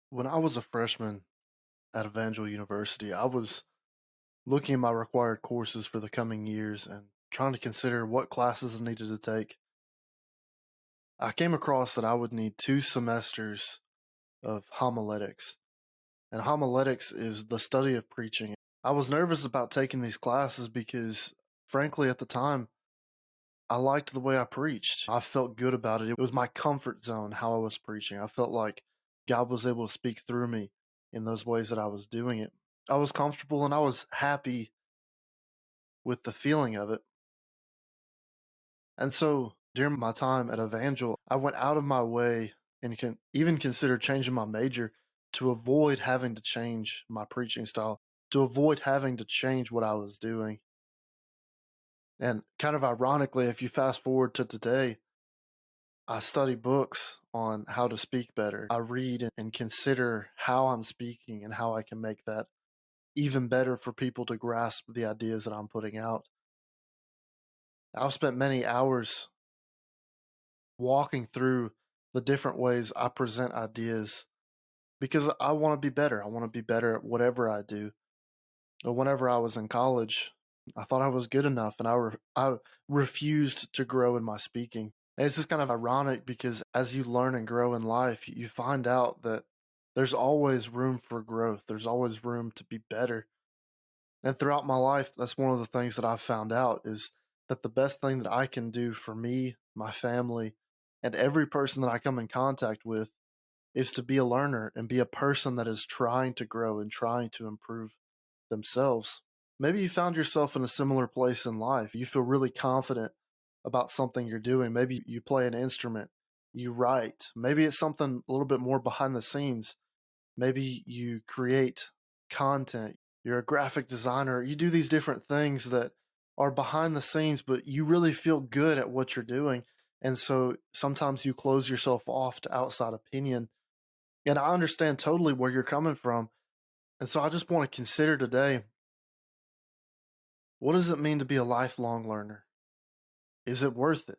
When I was a freshman at Evangel University, I was looking at my required courses for the coming years and trying to consider what classes I needed to take. I came across that I would need 2 semesters of homiletics, and homiletics is the study of preaching. I was nervous about taking these classes because, frankly, at the time, I liked the way I preached. I felt good about it. It was my comfort zone how I was preaching. I felt like God was able to speak through me in those ways that I was doing it. I was comfortable and I was happy with the feeling of it. And so during my time at Evangel, I went out of my way and even considered changing my major to avoid having to change my preaching style, to avoid having to change what I was doing. And kind of ironically, if you fast forward to today, I study books on how to speak better. I read and consider how I'm speaking and how I can make that even better for people to grasp the ideas that I'm putting out. I've spent many hours walking through the different ways I present ideas because I want to be better. I want to be better at whatever I do. But whenever I was in college, I thought I was good enough and I refused to grow in my speaking. And it's just kind of ironic because as you learn and grow in life, you find out that there's always room for growth. There's always room to be better. And throughout my life, that's one of the things that I've found out is that the best thing that I can do for me, my family, and every person that I come in contact with is to be a learner and be a person that is trying to grow and trying to improve themselves. Maybe you found yourself in a similar place in life. You feel really confident about something you're doing. Maybe you play an instrument, you write. Maybe it's something a little bit more behind the scenes. Maybe you create content. You're a graphic designer. You do these different things that are behind the scenes, but you really feel good at what you're doing. And so sometimes you close yourself off to outside opinion. And I understand totally where you're coming from. And so I just want to consider today, what does it mean to be a lifelong learner? Is it worth it?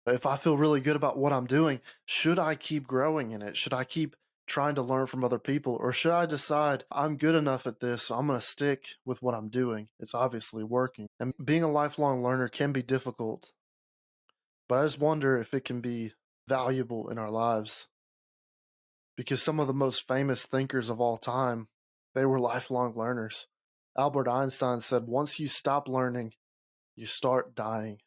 If I feel really good about what I'm doing, should I keep growing in it? Should I keep trying to learn from other people? Or should I decide I'm good enough at this, so I'm going to stick with what I'm doing? It's obviously working. And being a lifelong learner can be difficult, but I just wonder if it can be valuable in our lives because some of the most famous thinkers of all time, they were lifelong learners. Albert Einstein said, once you stop learning, you start dying.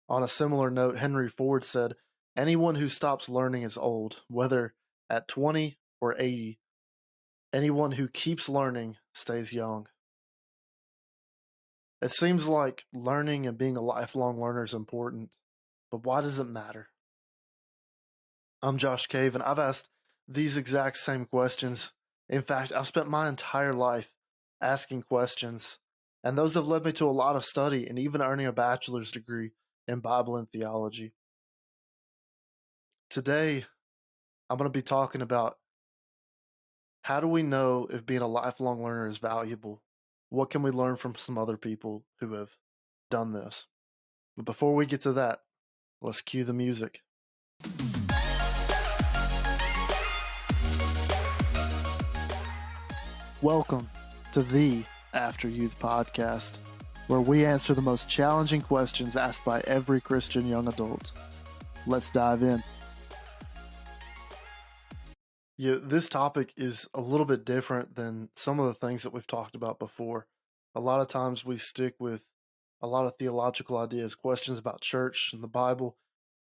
On a similar note, Henry Ford said, anyone who stops learning is old, whether at 20 or 80. Anyone who keeps learning stays young. It seems like learning and being a lifelong learner is important, but why does it matter? I'm Josh Kave, and I've asked these exact same questions. In fact, I've spent my entire life asking questions, and those have led me to a lot of study and even earning a bachelor's degree in Bible and theology. Today, I'm going to be talking about how do we know if being a lifelong learner is valuable? What can we learn from some other people who have done this? But before we get to that, let's cue the music. Welcome to the AfterYouth Podcast, where we answer the most challenging questions asked by every Christian young adult. Let's dive in. Yeah, this topic is a little bit different than some of the things that we've talked about before. A lot of times we stick with a lot of theological ideas, questions about church and the Bible,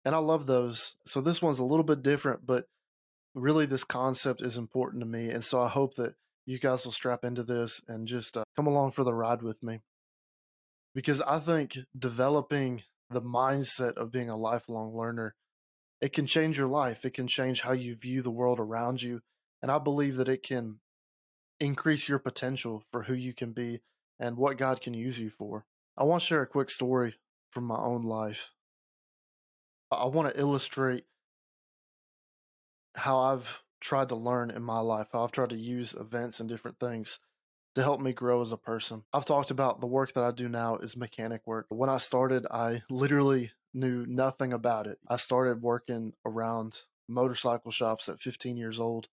and I love those. So this one's a little bit different, but really this concept is important to me. And so I hope that you guys will strap into this and just come along for the ride with me. Because I think developing the mindset of being a lifelong learner, it can change your life. It can change how you view the world around you. And I believe that it can increase your potential for who you can be and what God can use you for. I want to share a quick story from my own life. I want to illustrate how I've tried to learn in my life, how I've tried to use events and different things to help me grow as a person. I've talked about the work that I do now is mechanic work. When I started, I literally knew nothing about it. I started working around motorcycle shops at 15 years old.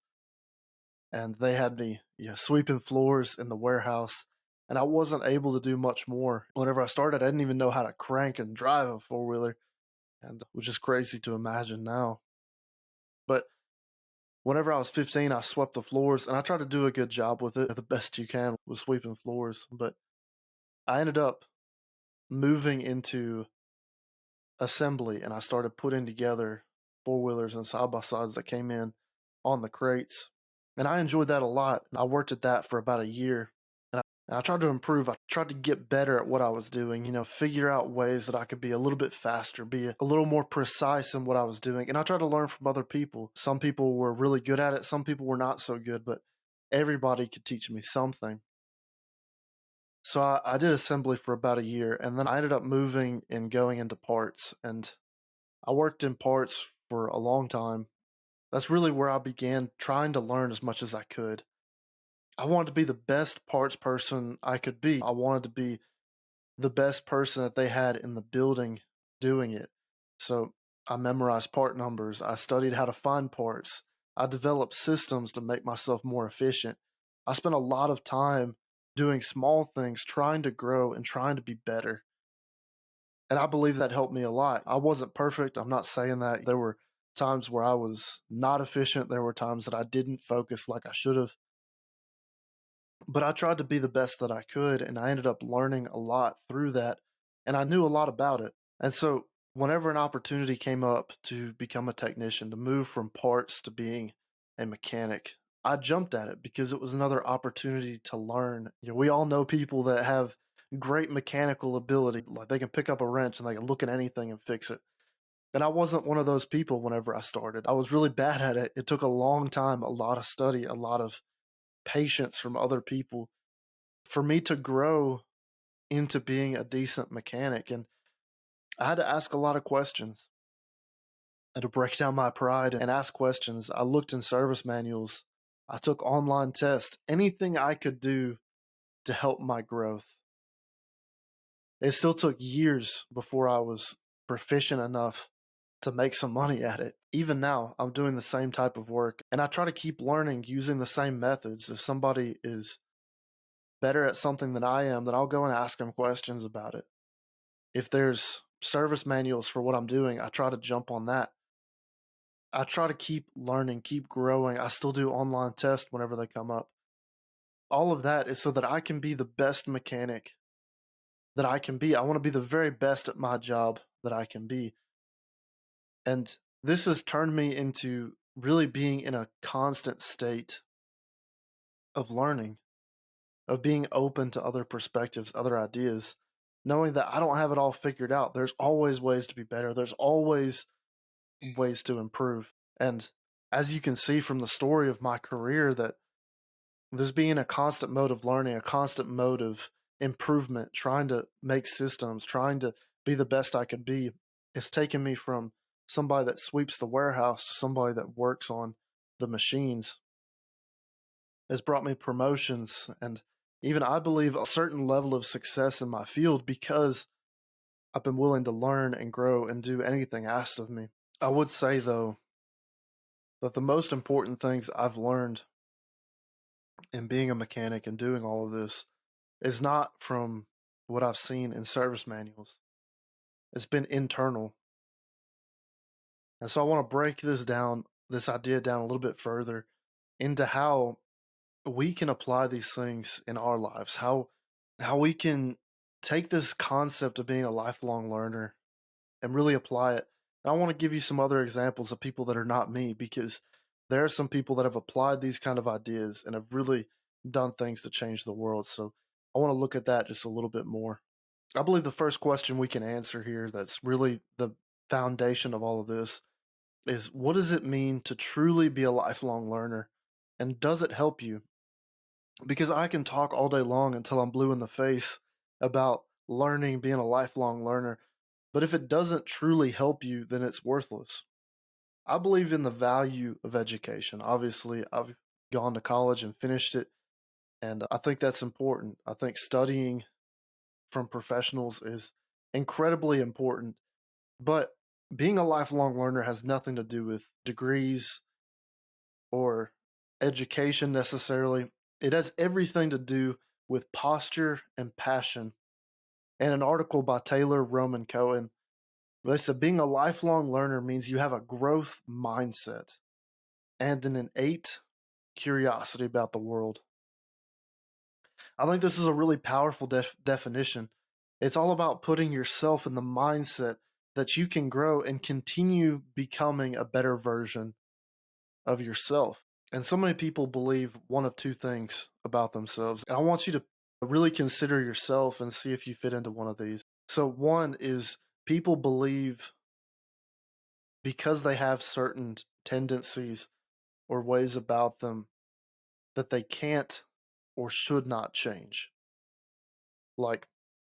and they had me sweeping floors in the warehouse. And I wasn't able to do much more. Whenever I started, I didn't even know how to crank and drive a four wheeler, and which is crazy to imagine now. But whenever I was 15, I swept the floors, and I tried to do a good job with it, the best you can with sweeping floors. But I ended up moving into assembly, and I started putting together four wheelers and side by sides that came in on the crates. And I enjoyed that a lot. I worked at that for about a year. And I tried to improve. I tried to get better at what I was doing, figure out ways that I could be a little bit faster, be a little more precise in what I was doing. And I tried to learn from other people. Some people were really good at it, some people were not so good, but everybody could teach me something. So I did assembly for about a year, and then I ended up moving and going into parts. And I worked in parts for a long time. That's really where I began trying to learn as much as I could. I wanted to be the best parts person I could be. I wanted to be the best person that they had in the building doing it. So I memorized part numbers. I studied how to find parts. I developed systems to make myself more efficient. I spent a lot of time doing small things, trying to grow and trying to be better. And I believe that helped me a lot. I wasn't perfect. I'm not saying that. There were times where I was not efficient. There were times that I didn't focus like I should have. But I tried to be the best that I could, and I ended up learning a lot through that, and I knew a lot about it. And so, whenever an opportunity came up to become a technician, to move from parts to being a mechanic, I jumped at it because it was another opportunity to learn. We all know people that have great mechanical ability, like they can pick up a wrench and they can look at anything and fix it. And I wasn't one of those people whenever I started. I was really bad at it. It took a long time, a lot of study, a lot of patience from other people for me to grow into being a decent mechanic. And I had to ask a lot of questions. I had to break down my pride and ask questions. I looked in service manuals. I took online tests, anything I could do to help my growth. It still took years before I was proficient enough to make some money at it. Even now, I'm doing the same type of work, and I try to keep learning using the same methods. If somebody is better at something than I am, then I'll go and ask them questions about it. If there's service manuals for what I'm doing, I try to jump on that. I try to keep learning, keep growing. I still do online tests whenever they come up. All of that is so that I can be the best mechanic that I can be. I want to be the very best at my job that I can be. And this has turned me into really being in a constant state of learning, of being open to other perspectives, other ideas, knowing that I don't have it all figured out. There's always ways to be better. There's always ways to improve. And as you can see from the story of my career, that there's being a constant mode of learning, a constant mode of improvement, trying to make systems, trying to be the best I could be. It's taken me from somebody that sweeps the warehouse to somebody that works on the machines. It's brought me promotions and even I believe a certain level of success in my field because I've been willing to learn and grow and do anything asked of me. I would say, though, that the most important things I've learned in being a mechanic and doing all of this is not from what I've seen in service manuals. It's been internal. And so I want to break this idea down a little bit further into how we can apply these things in our lives, how we can take this concept of being a lifelong learner and really apply it. And I want to give you some other examples of people that are not me because there are some people that have applied these kind of ideas and have really done things to change the world. So I want to look at that just a little bit more. I believe the first question we can answer here, that's really the foundation of all of this, is what does it mean to truly be a lifelong learner? And does it help you? Because I can talk all day long until I'm blue in the face about learning, being a lifelong learner. But if it doesn't truly help you, then it's worthless. I believe in the value of education. Obviously, I've gone to college and finished it, and I think that's important. I think studying from professionals is incredibly important, but being a lifelong learner has nothing to do with degrees or education necessarily. It has everything to do with posture and passion. And an article by Taylor Roman Cohen, they said being a lifelong learner means you have a growth mindset and an innate curiosity about the world. I think this is a really powerful definition. It's all about putting yourself in the mindset that you can grow and continue becoming a better version of yourself. And so many people believe one of two things about themselves. And I want you to really consider yourself and see if you fit into one of these. So, one is people believe because they have certain tendencies or ways about them that they can't or should not change. Like,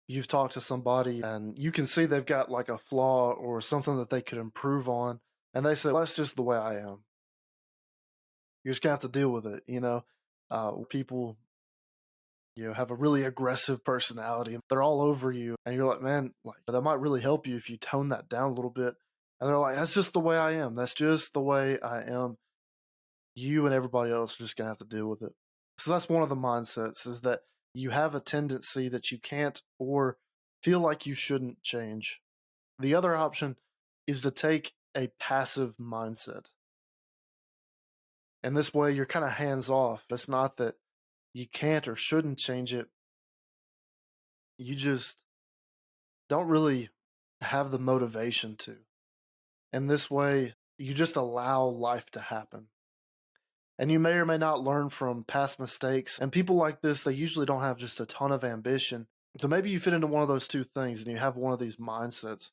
you've talked to somebody and you can see they've got like a flaw or something that they could improve on, and they say, well, that's just the way I am. You're just gonna have to deal with it, people, have a really aggressive personality and they're all over you, and you're like, man, like that might really help you if you tone that down a little bit. And they're like, that's just the way I am. That's just the way I am. You and everybody else are just gonna have to deal with it. So that's one of the mindsets, is that you have a tendency that you can't or feel like you shouldn't change. The other option is to take a passive mindset. And this way you're kind of hands off. It's not that you can't or shouldn't change it. You just don't really have the motivation to. And this way you just allow life to happen. And you may or may not learn from past mistakes. And people like this, they usually don't have just a ton of ambition. So maybe you fit into one of those two things and you have one of these mindsets.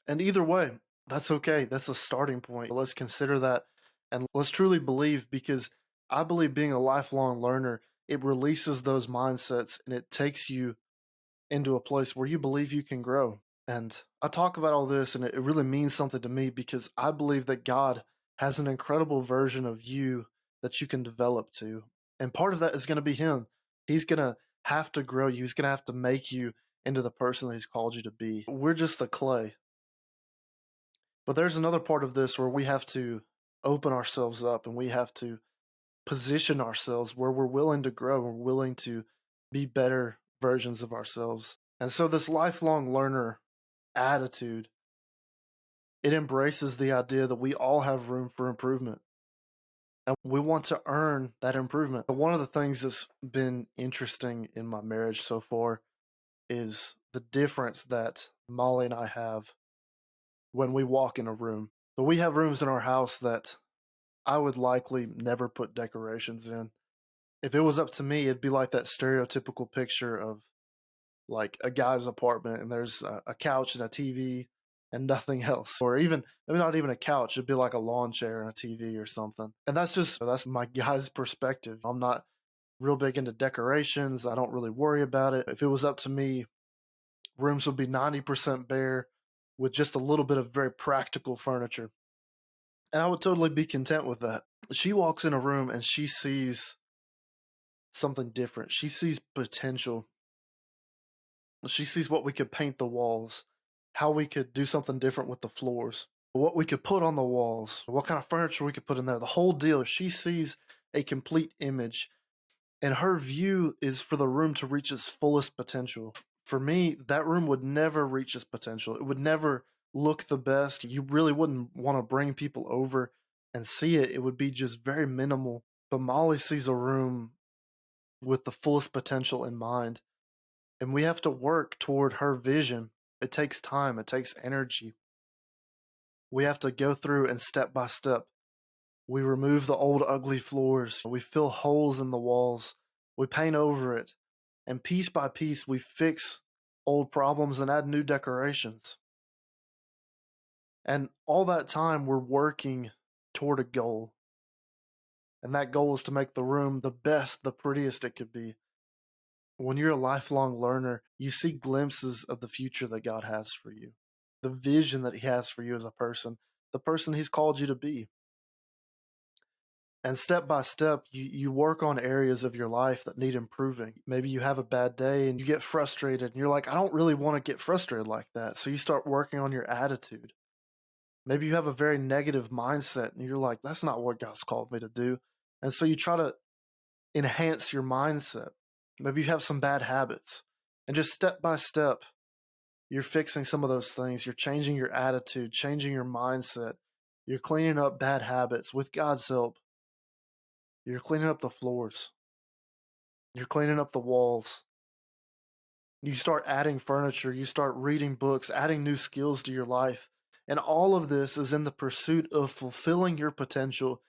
And either way, that's okay. That's a starting point. Let's consider that and let's truly believe, because I believe being a lifelong learner, it releases those mindsets and it takes you into a place where you believe you can grow. And I talk about all this and it really means something to me because I believe that God has an incredible version of you that you can develop to. And part of that is going to be Him. He's going to have to grow you, He's going to have to make you into the person that He's called you to be. We're just the clay. But there's another part of this where we have to open ourselves up and we have to position ourselves where we're willing to grow and we're willing to be better versions of ourselves. And so this lifelong learner attitude, it embraces the idea that we all have room for improvement and we want to earn that improvement. One of the things that's been interesting in my marriage so far is the difference that Molly and I have when we walk in a room. So we have rooms in our house that I would likely never put decorations in. If it was up to me, it'd be like that stereotypical picture of like a guy's apartment and there's a couch and a TV and nothing else. Or even, maybe not even a couch, it'd be like a lawn chair and a TV or something. And that's my guy's perspective. I'm not real big into decorations. I don't really worry about it. If it was up to me, rooms would be 90% bare with just a little bit of very practical furniture. And I would totally be content with that. She walks in a room and she sees something different. She sees potential. She sees what we could paint the walls, how we could do something different with the floors, what we could put on the walls, what kind of furniture we could put in there, the whole deal. She sees a complete image, and her view is for the room to reach its fullest potential. For me, that room would never reach its potential. It would never look the best. You really wouldn't want to bring people over and see it. It would be just very minimal. But Molly sees a room with the fullest potential in mind. And we have to work toward her vision. It takes time, it takes energy. We have to go through and step by step. We remove the old ugly floors. We fill holes in the walls. We paint over it. And piece by piece, we fix old problems and add new decorations. And all that time, we're working toward a goal. And that goal is to make the room the best, the prettiest it could be. When you're a lifelong learner, you see glimpses of the future that God has for you, the vision that He has for you as a person, the person He's called you to be. And step by step, you work on areas of your life that need improving. Maybe you have a bad day and you get frustrated and you're like, I don't really want to get frustrated like that. So you start working on your attitude. Maybe you have a very negative mindset and you're like, that's not what God's called me to do. And so you try to enhance your mindset. Maybe you have some bad habits. And just step by step, you're fixing some of those things. You're changing your attitude, changing your mindset. You're cleaning up bad habits with God's help. You're cleaning up the floors. You're cleaning up the walls. You start adding furniture. You start reading books, adding new skills to your life. And all of this is in the pursuit of fulfilling your potential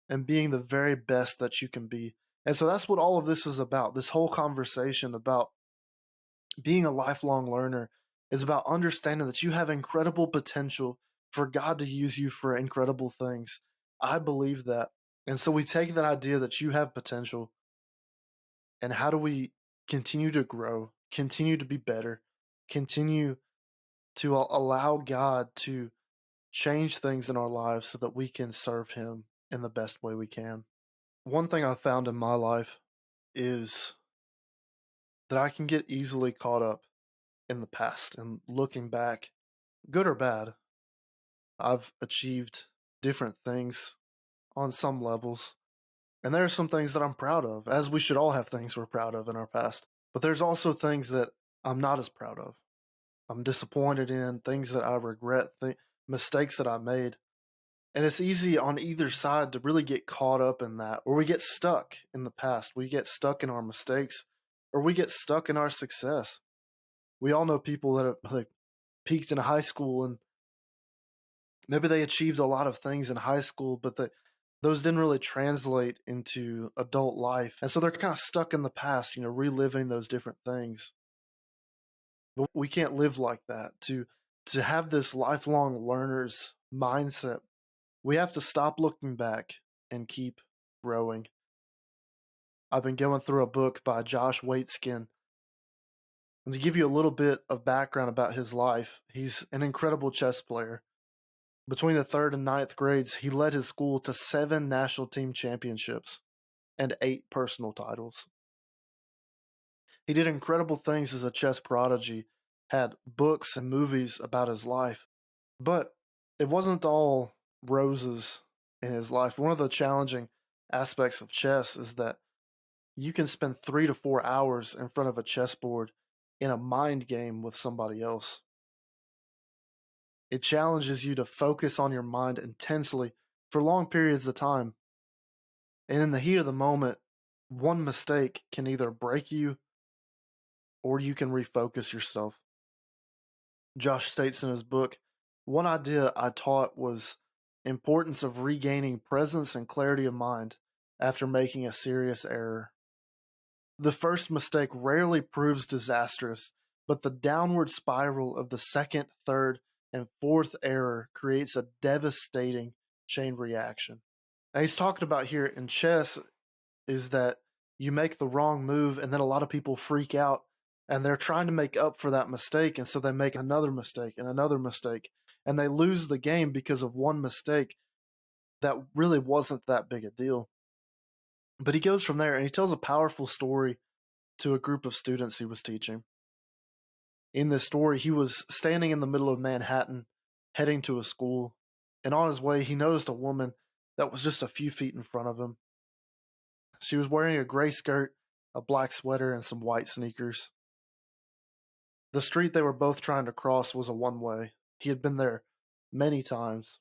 and being the very best that you can be. And so that's what all of this is about. This whole conversation about being a lifelong learner is about understanding that you have incredible potential for God to use you for incredible things. I believe that. And so we take that idea that you have potential, and how do we continue to grow, continue to be better, continue to allow God to change things in our lives so that we can serve Him in the best way we can. One thing I've found in my life is that I can get easily caught up in the past and looking back, good or bad. I've achieved different things on some levels, and there are some things that I'm proud of, as we should all have things we're proud of in our past. But there's also things that I'm not as proud of. I'm disappointed in, things that I regret, mistakes that I made. And it's easy on either side to really get caught up in that, or we get stuck in the past. We get stuck in our mistakes, or we get stuck in our success. We all know people that have like peaked in high school, and maybe they achieved a lot of things in high school, but those didn't really translate into adult life. And so they're kind of stuck in the past, reliving those different things. But we can't live like that. To have this lifelong learner's mindset, we have to stop looking back and keep growing. I've been going through a book by Josh Waitzkin. And to give you a little bit of background about his life, he's an incredible chess player. Between the 3rd and 9th grades, he led his school to 7 national team championships and 8 personal titles. He did incredible things as a chess prodigy, had books and movies about his life. But it wasn't all roses in his life. One of the challenging aspects of chess is that you can spend 3 to 4 hours in front of a chessboard in a mind game with somebody else. It challenges you to focus on your mind intensely for long periods of time. And in the heat of the moment, one mistake can either break you or you can refocus yourself. Josh states in his book, one idea I taught was importance of regaining presence and clarity of mind after making a serious error. The first mistake rarely proves disastrous, but the downward spiral of the second, third, and fourth error creates a devastating chain reaction. Now he's talking about here in chess is that you make the wrong move and then a lot of people freak out and they're trying to make up for that mistake, and so they make another mistake and another mistake, and they lose the game because of one mistake that really wasn't that big a deal. But he goes from there and he tells a powerful story to a group of students he was teaching. In this story, he was standing in the middle of Manhattan, heading to a school, and on his way, he noticed a woman that was just a few feet in front of him. She was wearing a gray skirt, a black sweater, and some white sneakers. The street they were both trying to cross was a one-way. He had been there many times.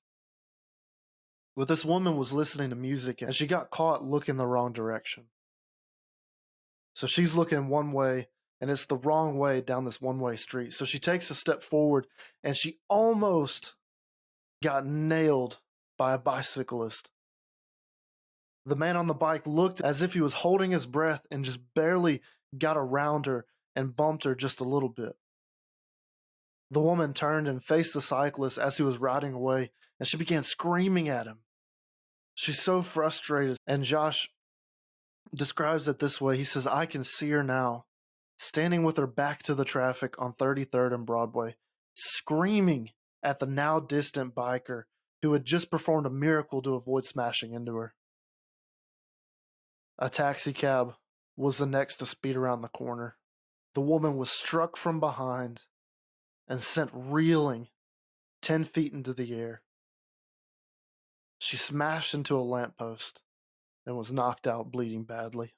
But this woman was listening to music, and she got caught looking the wrong direction. So she's looking one way, and it's the wrong way down this one-way street. So she takes a step forward, and she almost got nailed by a bicyclist. The man on the bike looked as if he was holding his breath and just barely got around her and bumped her just a little bit. The woman turned and faced the cyclist as he was riding away, and she began screaming at him. She's so frustrated, and Josh describes it this way. He says, I can see her now, standing with her back to the traffic on 33rd and Broadway, screaming at the now distant biker who had just performed a miracle to avoid smashing into her. A taxi cab was the next to speed around the corner. The woman was struck from behind and sent reeling 10 feet into the air. She smashed into a lamppost and was knocked out bleeding badly.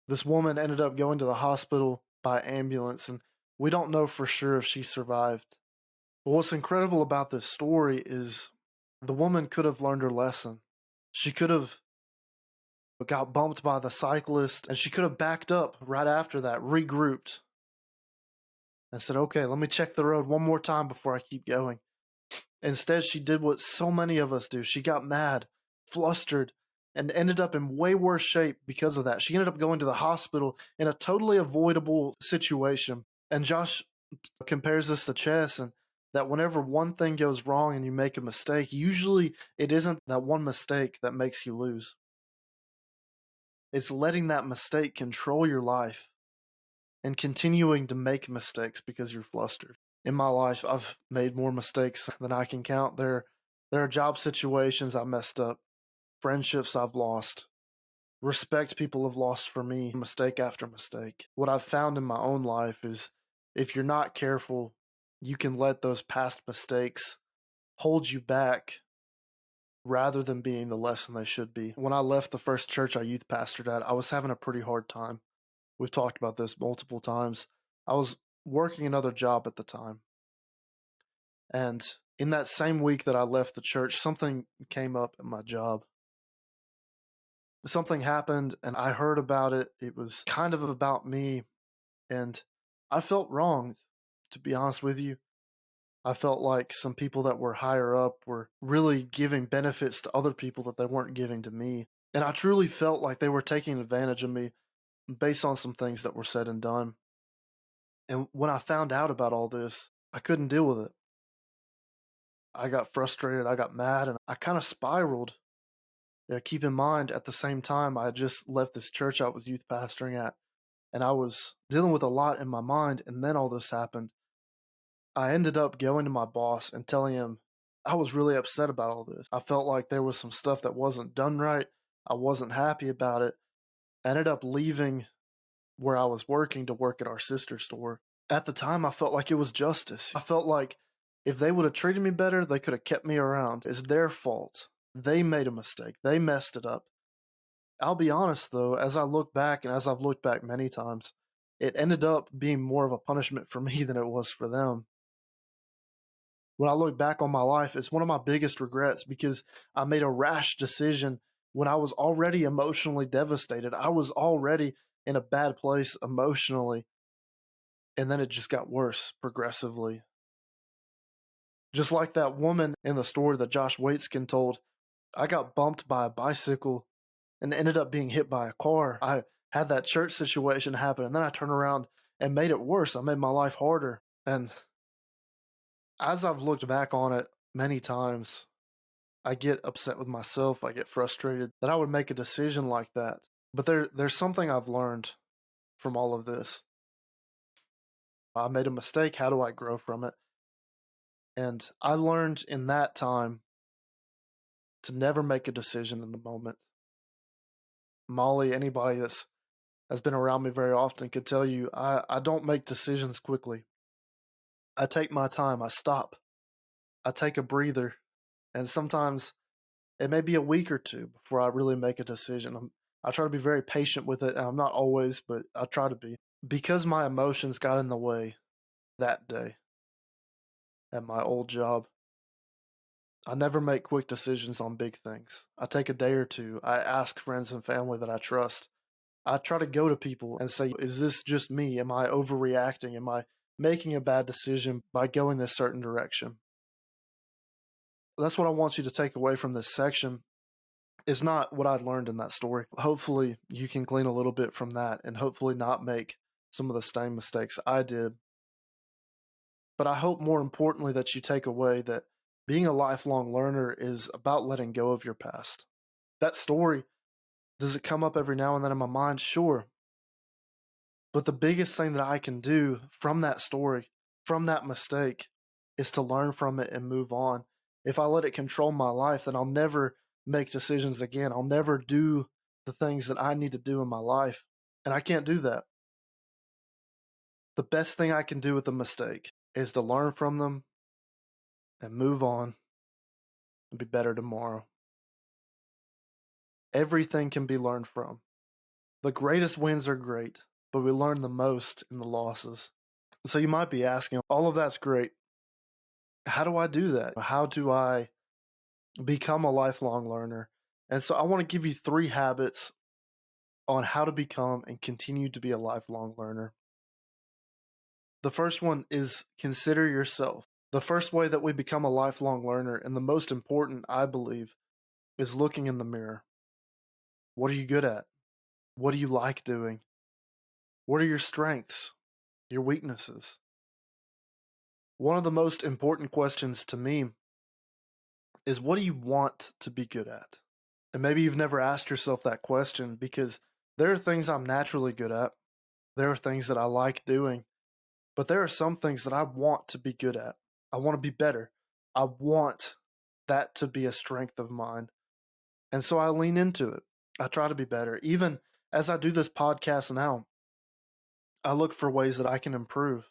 This woman ended up going to the hospital by ambulance, and we don't know for sure if she survived. But what's incredible about this story is the woman could have learned her lesson. She could have got bumped by the cyclist, and she could have backed up right after that, regrouped, and said, okay, let me check the road one more time before I keep going. Instead, she did what so many of us do. She got mad, flustered, and ended up in way worse shape because of that. She ended up going to the hospital in a totally avoidable situation. And Josh compares this to chess, and that whenever one thing goes wrong and you make a mistake, usually it isn't that one mistake that makes you lose. It's letting that mistake control your life and continuing to make mistakes because you're flustered. In my life, I've made more mistakes than I can count. There are job situations I messed up, friendships I've lost, respect people have lost for me, mistake after mistake. What I've found in my own life is if you're not careful, you can let those past mistakes hold you back rather than being the lesson they should be. When I left the first church I youth pastored at, I was having a pretty hard time. We've talked about this multiple times. I was working another job at the time. And in that same week that I left the church, something came up at my job. Something happened and I heard about it. It was kind of about me. And I felt wronged, to be honest with you. I felt like some people that were higher up were really giving benefits to other people that they weren't giving to me. And I truly felt like they were taking advantage of me based on some things that were said and done. And when I found out about all this, I couldn't deal with it. I got frustrated, I got mad, and I kind of spiraled. Yeah, keep in mind, at the same time, I had just left this church I was youth pastoring at, and I was dealing with a lot in my mind, and then all this happened. I ended up going to my boss and telling him I was really upset about all this. I felt like there was some stuff that wasn't done right. I wasn't happy about it. I ended up leaving where I was working to work at our sister store. At the time, I felt like it was justice. I felt like if they would have treated me better, they could have kept me around. It's their fault. They made a mistake. They messed it up. I'll be honest, though, as I look back, and as I've looked back many times, it ended up being more of a punishment for me than it was for them. When I look back on my life, it's one of my biggest regrets because I made a rash decision when I was already emotionally devastated. I was already in a bad place emotionally, and then it just got worse progressively. Just like that woman in the story that Josh Waitskin told, I got bumped by a bicycle and ended up being hit by a car. I had that church situation happen, and then I turned around and made it worse. I made my life harder. And as I've looked back on it many times, I get upset with myself. I get frustrated that I would make a decision like that. But there's something I've learned from all of this. I made a mistake. How do I grow from it? And I learned in that time to never make a decision in the moment. Molly, anybody that's has been around me very often could tell you I don't make decisions quickly. I take my time. I stop. I take a breather. And sometimes it may be a week or two before I really make a decision. I try to be very patient with it, and I'm not always, but I try to be. Because my emotions got in the way that day at my old job, I never make quick decisions on big things. I take a day or two. I ask friends and family that I trust. I try to go to people and say, is this just me? Am I overreacting? Am I making a bad decision by going this certain direction? That's what I want you to take away from this section is not what I learned in that story. Hopefully you can glean a little bit from that and hopefully not make some of the same mistakes I did. But I hope more importantly that you take away that being a lifelong learner is about letting go of your past. That story, does it come up every now and then in my mind? Sure. But the biggest thing that I can do from that story, from that mistake, is to learn from it and move on. If I let it control my life, then I'll never make decisions again. I'll never do the things that I need to do in my life. And I can't do that. The best thing I can do with a mistake is to learn from them and move on and be better tomorrow. everything can be learned from. The greatest wins are great, but we learn the most in the losses. So you might be asking, all of that's great. How do I do that? How do I become a lifelong learner? And so I want to give you 3 habits on how to become and continue to be a lifelong learner. The first one is consider yourself. The first way that we become a lifelong learner, and the most important, I believe, is looking in the mirror. What are you good at? What do you like doing? What are your strengths? Your weaknesses? One of the most important questions to me is, what do you want to be good at? And maybe you've never asked yourself that question, because there are things I'm naturally good at. There are things that I like doing, but there are some things that I want to be good at. I want to be better. I want that to be a strength of mine. And so I lean into it. I try to be better. Even as I do this podcast now, I look for ways that I can improve.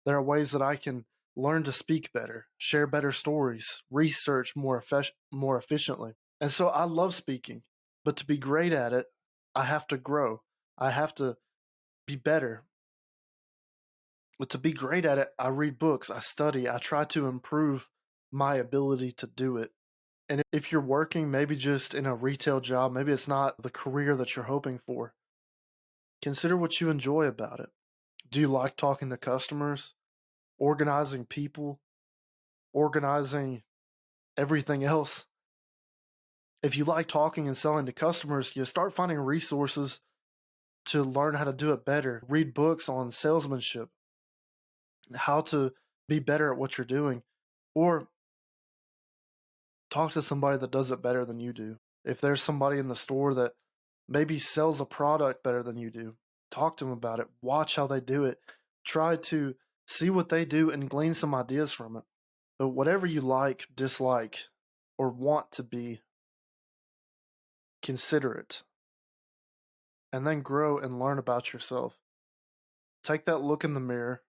There are ways that I can learn to speak better, share better stories, research more efficiently. And so I love speaking, but to be great at it, I have to grow. I have to be better. But to be great at it, I read books, I study, I try to improve my ability to do it. And if you're working, maybe just in a retail job, maybe it's not the career that you're hoping for, consider what you enjoy about it. Do you like talking to customers, organizing people, organizing everything else? If you like talking and selling to customers, you start finding resources to learn how to do it better. Read books on salesmanship, how to be better at what you're doing, or talk to somebody that does it better than you do. If there's somebody in the store that maybe sells a product better than you do, talk to them about it. Watch how they do it. Try to see what they do and glean some ideas from it. But whatever you like, dislike, or want to be, consider it. And then grow and learn about yourself. Take that look in the mirror.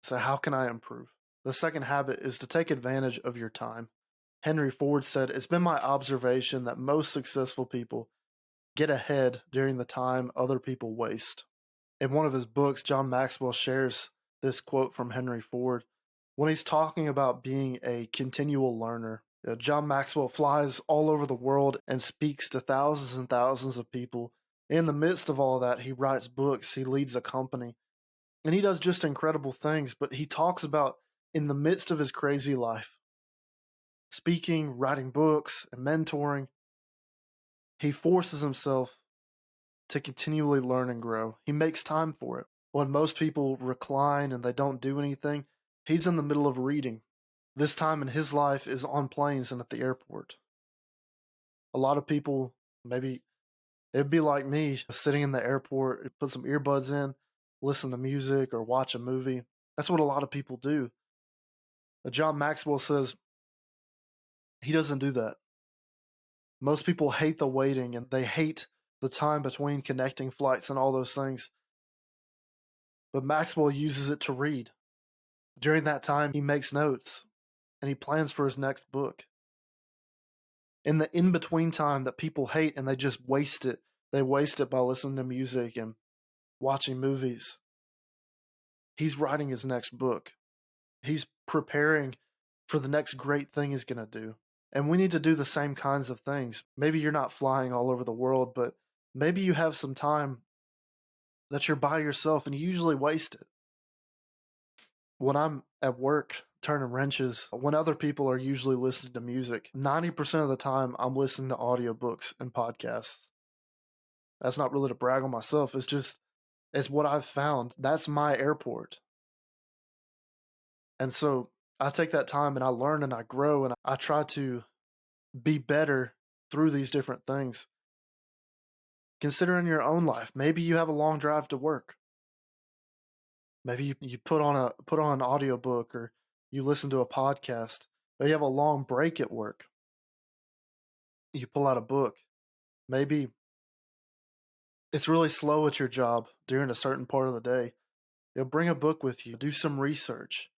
Say, how can I improve? The second habit is to take advantage of your time. Henry Ford said, "It's been my observation that most successful people get ahead during the time other people waste." In one of his books, John Maxwell shares this quote from Henry Ford when he's talking about being a continual learner. John Maxwell flies all over the world and speaks to thousands and thousands of people. In the midst of all of that, he writes books, he leads a company, and he does just incredible things. But he talks about, in the midst of his crazy life, speaking, writing books, and mentoring, he forces himself to continually learn and grow. He makes time for it. When most people recline and they don't do anything, he's in the middle of reading. This time in his life is on planes and at the airport. A lot of people, maybe it'd be like me, sitting in the airport, put some earbuds in, listen to music or watch a movie. That's what a lot of people do. John Maxwell says he doesn't do that. Most people hate the waiting and they hate the time between connecting flights and all those things. But Maxwell uses it to read. During that time, he makes notes and he plans for his next book. In the in-between time that people hate and they just waste it, they waste it by listening to music and watching movies. He's writing his next book. He's preparing for the next great thing he's going to do. And we need to do the same kinds of things. Maybe you're not flying all over the world, but maybe you have some time that you're by yourself and you usually waste it. When I'm at work turning wrenches, when other people are usually listening to music, 90% of the time I'm listening to audiobooks and podcasts. That's not really to brag on myself. It's what I've found. That's my airport. And so I take that time and I learn and I grow and I try to be better through these different things. Consider in your own life. Maybe you have a long drive to work. Maybe you put on an audiobook or you listen to a podcast. Or you have a long break at work. You pull out a book. Maybe it's really slow at your job during a certain part of the day. You'll bring a book with you. Do some research.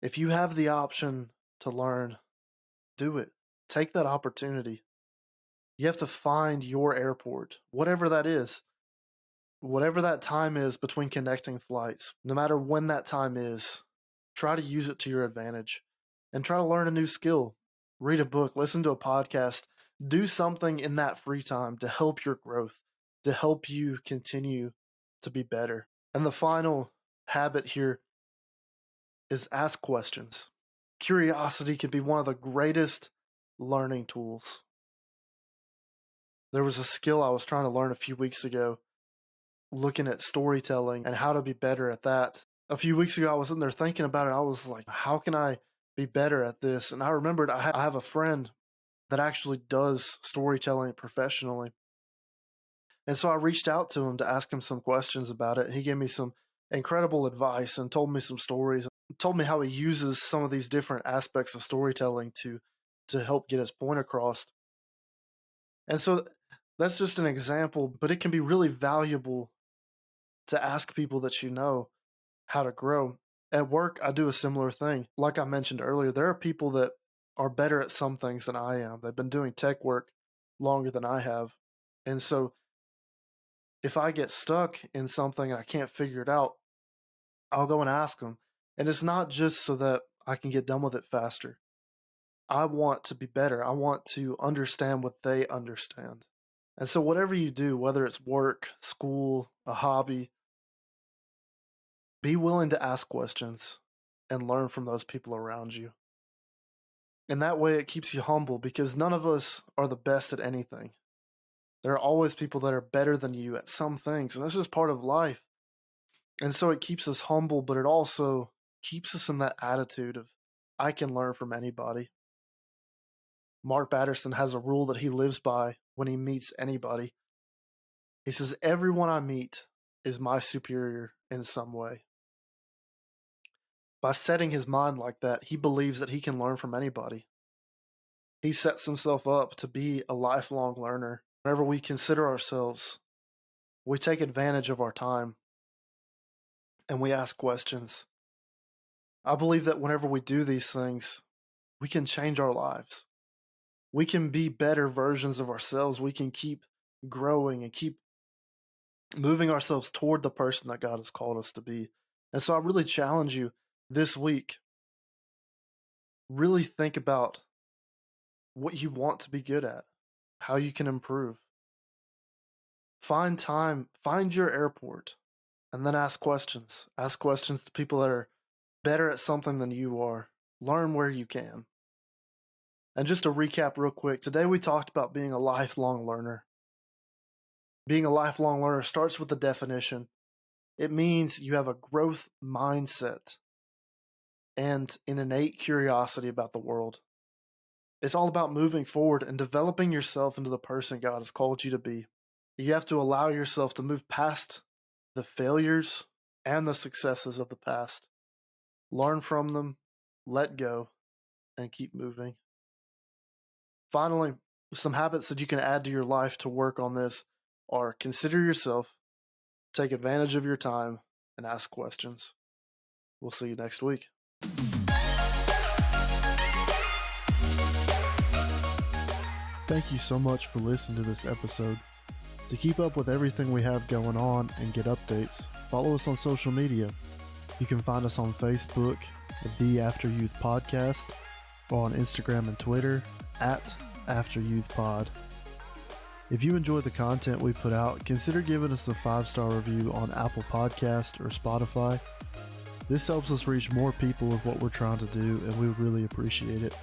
If you have the option to learn, do it. Take that opportunity. You have to find your airport, whatever that is. Whatever that time is between connecting flights, no matter when that time is, try to use it to your advantage and try to learn a new skill. Read a book, listen to a podcast, do something in that free time to help your growth, to help you continue to be better. And the final habit here is ask questions. Curiosity can be one of the greatest learning tools. There was a skill I was trying to learn a few weeks ago, looking at storytelling and how to be better at that. A few weeks ago, I was sitting there thinking about it. I was like, how can I be better at this? And I remembered I have a friend that actually does storytelling professionally. And so I reached out to him to ask him some questions about it. He gave me some incredible advice and told me some stories, told me how he uses some of these different aspects of storytelling to help get his point across. And so that's just an example, but it can be really valuable to ask people that you know how to grow. At work, I do a similar thing. Like I mentioned earlier, there are people that are better at some things than I am. They've been doing tech work longer than I have. And so if I get stuck in something and I can't figure it out, I'll go and ask them. And it's not just so that I can get done with it faster. I want to be better. I want to understand what they understand. And so whatever you do, whether it's work, school, a hobby, be willing to ask questions and learn from those people around you. And that way it keeps you humble, because none of us are the best at anything. There are always people that are better than you at some things, and that's just part of life. And so it keeps us humble, but it also keeps us in that attitude of, I can learn from anybody. Mark Batterson has a rule that he lives by when he meets anybody. He says, everyone I meet is my superior in some way. By setting his mind like that, he believes that he can learn from anybody. He sets himself up to be a lifelong learner. Whenever we consider ourselves, we take advantage of our time and we ask questions. I believe that whenever we do these things, we can change our lives. We can be better versions of ourselves. We can keep growing and keep moving ourselves toward the person that God has called us to be. And so I really challenge you this week, really think about what you want to be good at, how you can improve. Find time, find your airport, and then ask questions. Ask questions to people that are better at something than you are. Learn where you can. And just to recap real quick, today we talked about being a lifelong learner. Being a lifelong learner starts with the definition. It means you have a growth mindset and an innate curiosity about the world. It's all about moving forward and developing yourself into the person God has called you to be. You have to allow yourself to move past the failures and the successes of the past. Learn from them, let go, and keep moving. Finally, some habits that you can add to your life to work on this are consider yourself, take advantage of your time, and ask questions. We'll see you next week. Thank you so much for listening to this episode. To keep up with everything we have going on and get updates, follow us on social media. You can find us on Facebook at the AfterYouth Podcast, or on Instagram and Twitter at AfterYouthPod. If you enjoy the content we put out, consider giving us a 5-star review on Apple Podcast or Spotify. This helps us reach more people with what we're trying to do, and we really appreciate it.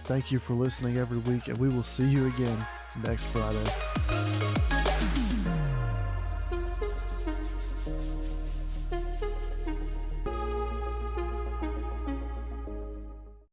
Thank you for listening every week, and we will see you again next Friday.